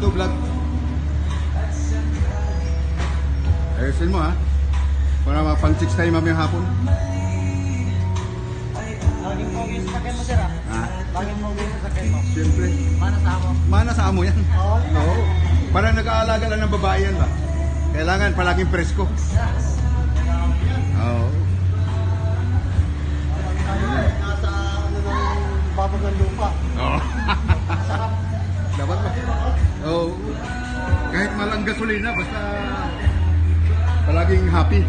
to vlog. Ayusin mo ha. Para mapang 6 tayo mamayang hapon. Laging pogi sa sakyan mo, sir, ah. Ha? Laging pogi sa sakyan mo. Siyempre. Mana sa amo. Mana sa amo yan. Oo, yun na. Oo. Parang nag-aalaga lang ng babae yan ba? Kailangan palaging presko. Oo. Nasa ano ng babag ng lupa. Oo. Sarap. Dapat ba? Oo. Kahit malang gasolina, basta palaging happy.